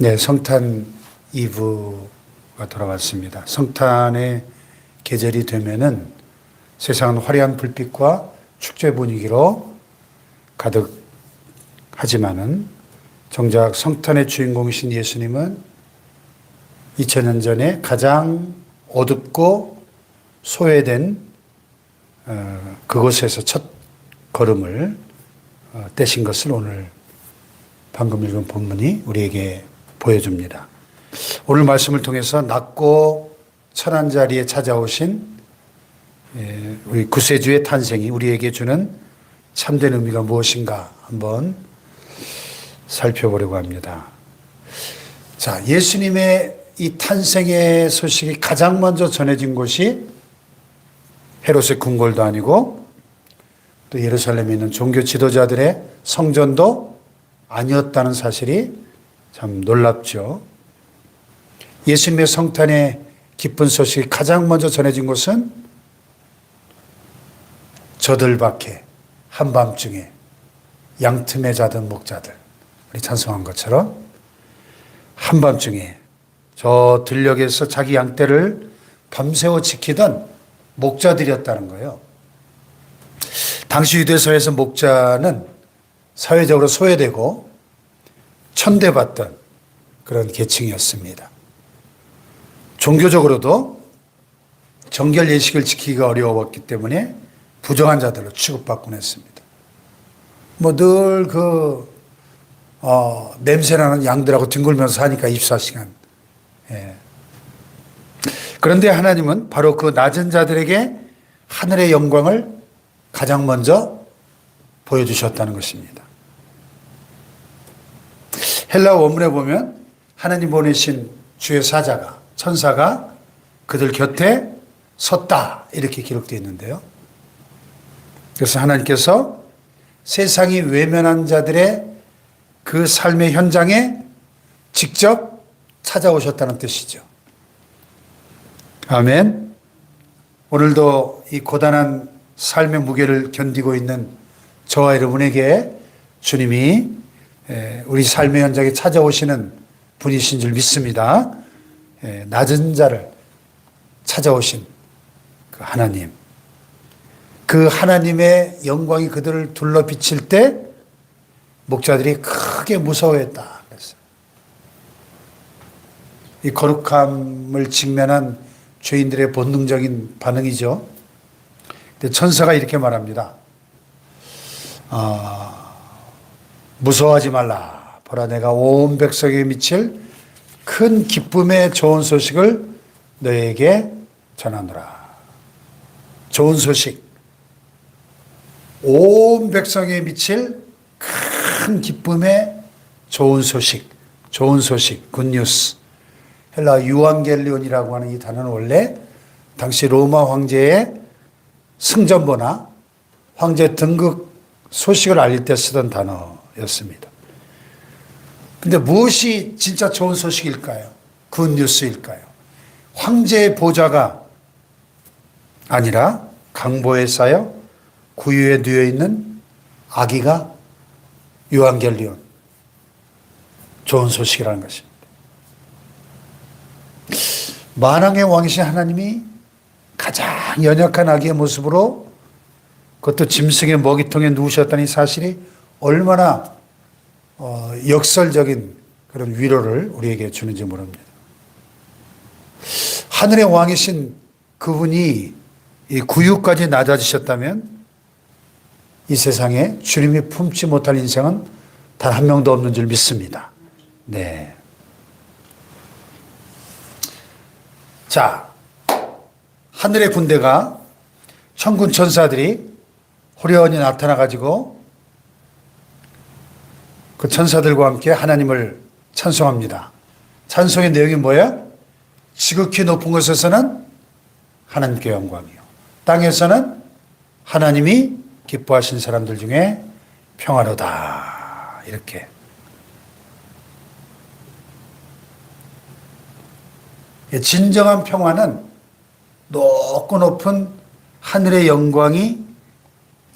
네, 성탄 이브가 돌아왔습니다. 성탄의 계절이 되면은 세상은 화려한 불빛과 축제 분위기로 가득하지만은 정작 성탄의 주인공이신 예수님은 2000년 전에 가장 어둡고 소외된 그곳에서 첫 걸음을 떼신 것을 오늘 방금 읽은 본문이 우리에게 보여줍니다. 오늘 말씀을 통해서 낮고 천한 자리에 찾아오신 우리 구세주의 탄생이 우리에게 주는 참된 의미가 무엇인가 한번 살펴보려고 합니다. 자, 예수님의 이 탄생의 소식이 가장 먼저 전해진 곳이 헤롯의 궁궐도 아니고 또 예루살렘에 있는 종교 지도자들의 성전도 아니었다는 사실이 참 놀랍죠. 예수님의 성탄의 기쁜 소식이 가장 먼저 전해진 곳은 저들밖에 한밤중에 양틈에 자던 목자들, 우리 찬송한 것처럼 한밤중에 저 들녘에서 자기 양떼를 밤새워 지키던 목자들이었다는 거예요. 당시 유대사회에서 목자는 사회적으로 소외되고 천대받던 그런 계층이었습니다. 종교적으로도 정결 예식을 지키기가 어려웠기 때문에 부정한 자들로 취급받곤 했습니다. 뭐 늘 냄새나는 양들하고 뒹굴면서 사니까 24시간. 예. 그런데 하나님은 바로 그 낮은 자들에게 하늘의 영광을 가장 먼저 보여주셨다는 것입니다. 헬라 원문에 보면 하나님 보내신 주의 사자가, 천사가 그들 곁에 섰다 이렇게 기록되어 있는데요. 그래서 하나님께서 세상이 외면한 자들의 그 삶의 현장에 직접 찾아오셨다는 뜻이죠. 아멘. 오늘도 이 고단한 삶의 무게를 견디고 있는 저와 여러분에게 주님이 우리 삶의 현장에 찾아오시는 분이신 줄 믿습니다. 낮은 자를 찾아오신 그 하나님. 그 하나님의 영광이 그들을 둘러 비칠 때 목자들이 크게 무서워했다. 그랬어요. 이 거룩함을 직면한 죄인들의 본능적인 반응이죠. 근데 천사가 이렇게 말합니다. 무서워하지 말라. 보라, 내가 온 백성에게 미칠 큰 기쁨의 좋은 소식을 너에게 전하노라. 좋은 소식. 온 백성에 미칠 큰 기쁨의 좋은 소식. 좋은 소식. 굿뉴스. 헬라 유앙겔리온이라고 하는 이 단어는 원래 당시 로마 황제의 승전보나 황제 등극 소식을 알릴 때 쓰던 단어였습니다. 근데 무엇이 진짜 좋은 소식일까요? 굿뉴스일까요? 황제의 보좌가 아니라 강보에 쌓여 구유에 누워있는 아기가 유앙겔리온. 좋은 소식이라는 것입니다. 만왕의 왕이신 하나님이 가장 연약한 아기의 모습으로 그것도 짐승의 먹이통에 누우셨다는 사실이 얼마나 역설적인 그런 위로를 우리에게 주는지 모릅니다. 하늘의 왕이신 그분이 이 구유까지 낮아지셨다면 이 세상에 주님이 품지 못할 인생은 단 한 명도 없는 줄 믿습니다. 네. 자, 하늘의 군대가 천군 천사들이 호련히 나타나가지고 그 천사들과 함께 하나님을 찬송합니다. 찬송의 내용이 뭐예요? 지극히 높은 곳에서는 하나님께 영광이요. 땅에서는 하나님이 기뻐하신 사람들 중에 평화로다. 이렇게. 진정한 평화는 높고 높은 하늘의 영광이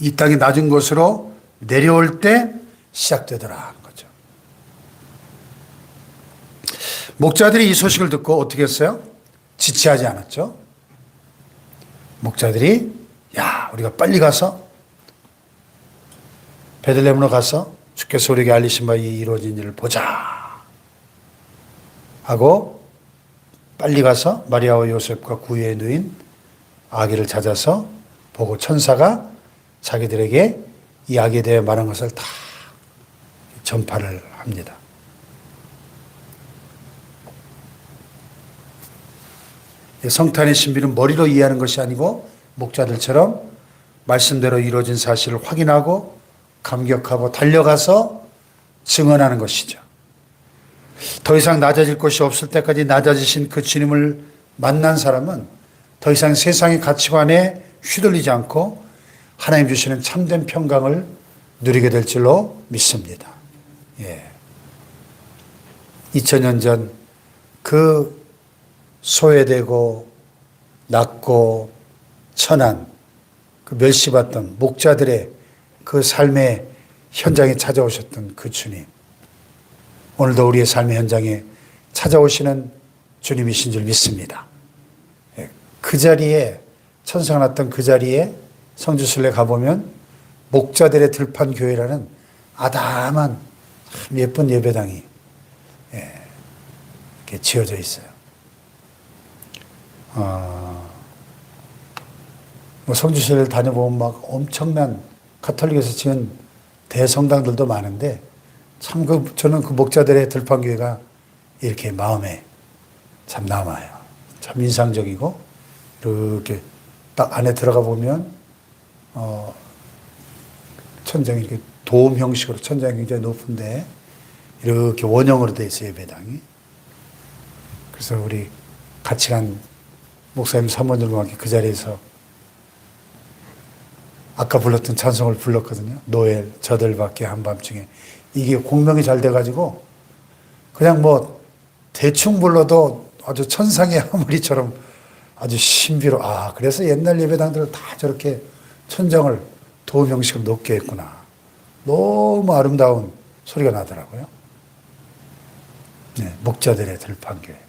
이 땅의 낮은 곳으로 내려올 때 시작되더라 하는 거죠. 목자들이 이 소식을 듣고 어떻게 했어요? 지체하지 않았죠. 목자들이 야, 우리가 빨리 가서 베들레헴으로 가서 주께서 우리에게 알리신 바 이 이루어진 일을 보자 하고 빨리 가서 마리아와 요셉과 구유에 누인 아기를 찾아서 보고 천사가 자기들에게 이 아기에 대해 말한 것을 다 전파를 합니다. 성탄의 신비는 머리로 이해하는 것이 아니고 목자들처럼 말씀대로 이루어진 사실을 확인하고 감격하고 달려가서 증언하는 것이죠. 더 이상 낮아질 곳이 없을 때까지 낮아지신 그 주님을 만난 사람은 더 이상 세상의 가치관에 휘둘리지 않고 하나님 주시는 참된 평강을 누리게 될 줄로 믿습니다. 2000년 전 그 소외되고 낮고 천한 그 멸시받던 목자들의 그 삶의 현장에 찾아오셨던 그 주님, 오늘도 우리의 삶의 현장에 찾아오시는 주님이신 줄 믿습니다. 그 자리에 천사가 났던 그 자리에 성지순례 가보면 목자들의 들판 교회라는 아담한 참 예쁜 예배당이 이렇게 지어져 있어요. 뭐 성지순례를 다녀보면 막 엄청난 가톨릭에서 지은 대성당들도 많은데 참 저는 그 목자들의 들판 교회가 이렇게 마음에 참 남아요. 참 인상적이고 이렇게 딱 안에 들어가 보면 천장이 이렇게 도움 형식으로 천장이 굉장히 높은데 이렇게 원형으로 되어 있어요, 예배당이. 그래서 우리 같이 간 목사님 사모님과 함께 그 자리에서 아까 불렀던 찬송을 불렀거든요. 노엘 저들밖에 한밤중에. 이게 공명이 잘 돼가지고 그냥 뭐 대충 불러도 아주 천상의 하모니처럼 아주 신비로, 그래서 옛날 예배당들은 다 저렇게 천장을 도움 형식으로 높게 했구나. 너무 아름다운 소리가 나더라고요. 네, 목자들의 들판교회.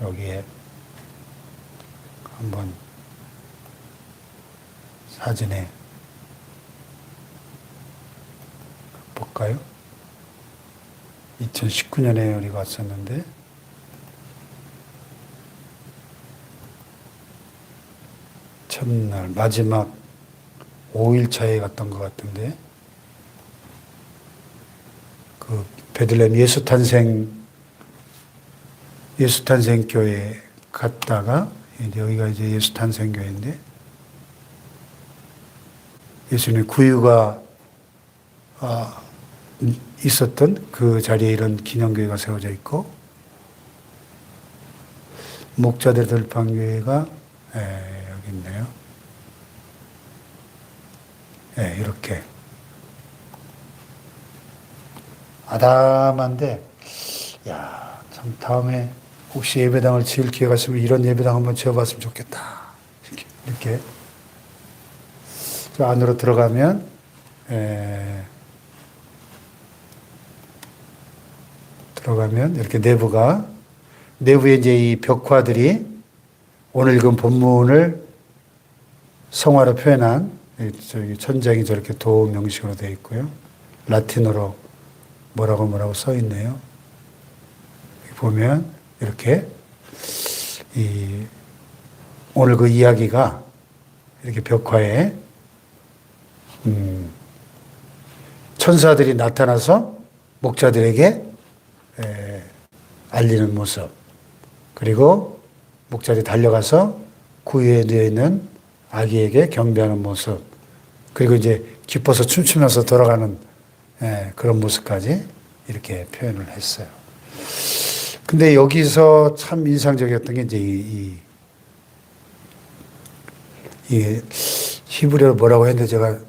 여기에 한번 사진에 볼까요? 2019년에 우리가 왔었는데 첫날 마지막 5일차에 갔던 것 같은데 그 베들레헴 예수탄생 교회 갔다가 여기가 이제 예수탄생 교회인데 예수님의 구유가 있었던 그 자리에 이런 기념교회가 세워져 있고 목자들 들판교회가 여기 있네요. 이렇게 아담한데 참 다음에 혹시 예배당을 지을 기회가 있으면 이런 예배당 한번 지어봤으면 좋겠다. 이렇게 저 안으로 들어가면 이렇게 내부에 이제 이 벽화들이 오늘 읽은 본문을 성화로 표현한 저기 천장이 저렇게 도움 형식으로 되어 있고요. 라틴어로 뭐라고 써 있네요. 보면 이렇게 오늘 그 이야기가 이렇게 벽화에 천사들이 나타나서 목자들에게 알리는 모습, 그리고 목자들이 달려가서 구유에 누워 있는 아기에게 경배하는 모습, 그리고 이제 기뻐서 춤추면서 돌아가는 그런 모습까지 이렇게 표현을 했어요. 근데 여기서 참 인상적이었던 게 이제 이 히브리어로 뭐라고 했는데 제가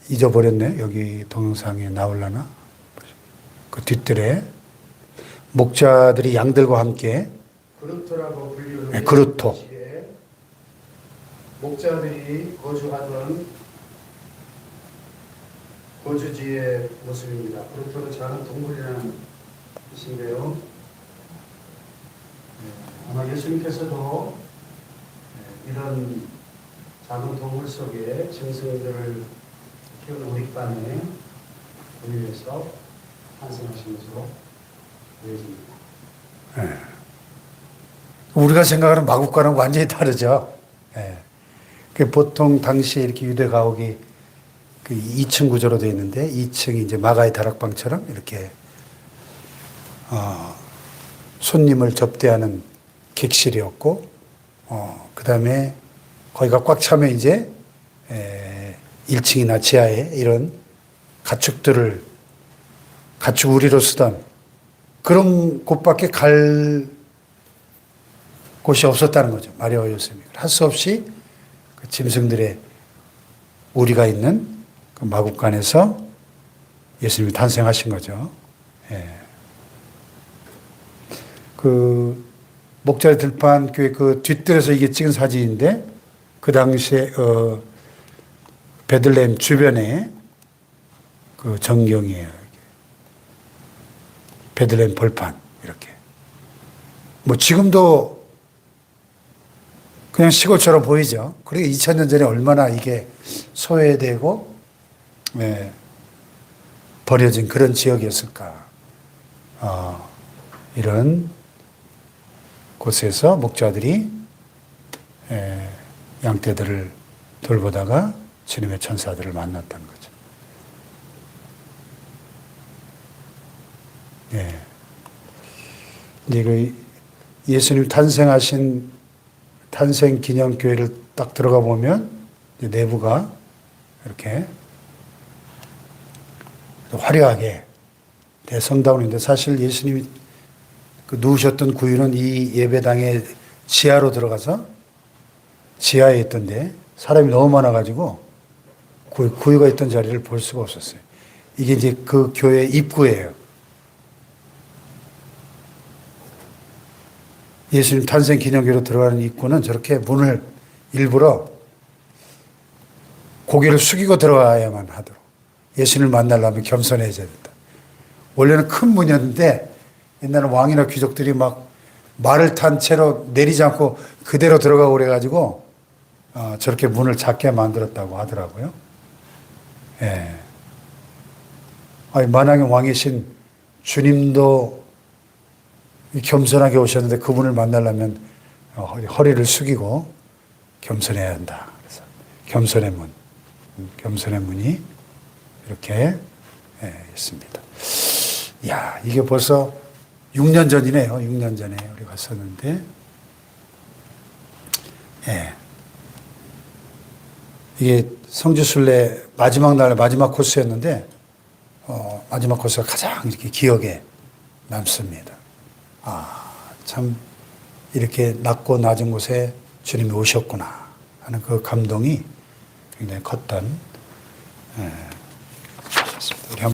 잊어버렸네. 여기 동영상에 나올라나? 그 뒷뜰에 목자들이 양들과 함께 그루토라고 불리는 그루토. 목자들이 거주하던 거주지의 모습입니다. 그루토는 작은 동굴이라는 이신데요. 아마 예수님께서도 이런 작은 동물 속에 짐승들을 키우는 우리 반에 위해서 탄생하신 것으로 보여집니다. 우리가 생각하는 마국과는 완전히 다르죠. 예. 그 보통 당시 이렇게 유대 가옥이 그 2층 구조로 되어 있는데 2층이 이제 마가의 다락방처럼 이렇게 손님을 접대하는 객실이었고 그 다음에 거기가 꽉 차면 이제 1층이나 지하에 이런 가축 우리로 쓰던 그런 곳밖에 갈 곳이 없었다는 거죠. 마리아와 요셉이. 할 수 없이 그 짐승들의 우리가 있는 그 마국간에서 예수님이 탄생하신 거죠. 예. 그 목자리 들판 교회 그 뒷뜰에서 이게 찍은 사진인데 그 당시에 베들레헴 주변에 그 전경이에요. 베들레헴 벌판 이렇게. 뭐 지금도 그냥 시골처럼 보이죠. 그리고 2000년 전에 얼마나 이게 소외되고 버려진 그런 지역이었을까. 이런 곳에서 목자들이 양떼들을 돌보다가 주님의 천사들을 만났던 거죠. 예. 이제 그 예수님 탄생하신 탄생 기념교회를 딱 들어가 보면 내부가 이렇게 화려하게 대성당으로 있는데 사실 예수님이 그 누우셨던 구유는 이 예배당의 지하로 들어가서 지하에 있던데 사람이 너무 많아가지고 구유가 있던 자리를 볼 수가 없었어요. 이게 이제 그 교회 입구예요. 예수님 탄생 기념교회로 들어가는 입구는 저렇게 문을 일부러 고개를 숙이고 들어가야만 하도록. 예수님을 만나려면 겸손해져야 된다. 원래는 큰 문이었는데 옛날에 왕이나 귀족들이 막 말을 탄 채로 내리지 않고 그대로 들어가고 그래가지고 저렇게 문을 작게 만들었다고 하더라고요. 예. 아니, 만왕의 왕이신 주님도 겸손하게 오셨는데 그분을 만나려면 허리를 숙이고 겸손해야 한다. 그래서 겸손의 문이 이렇게 있습니다. 이야, 이게 벌써 6년 전이네요. 6년 전에 우리 갔었는데, 이게 성지순례 마지막 날 마지막 코스였는데, 마지막 코스가 가장 이렇게 기억에 남습니다. 참 이렇게 낮고 낮은 곳에 주님이 오셨구나 하는 그 감동이 굉장히 컸던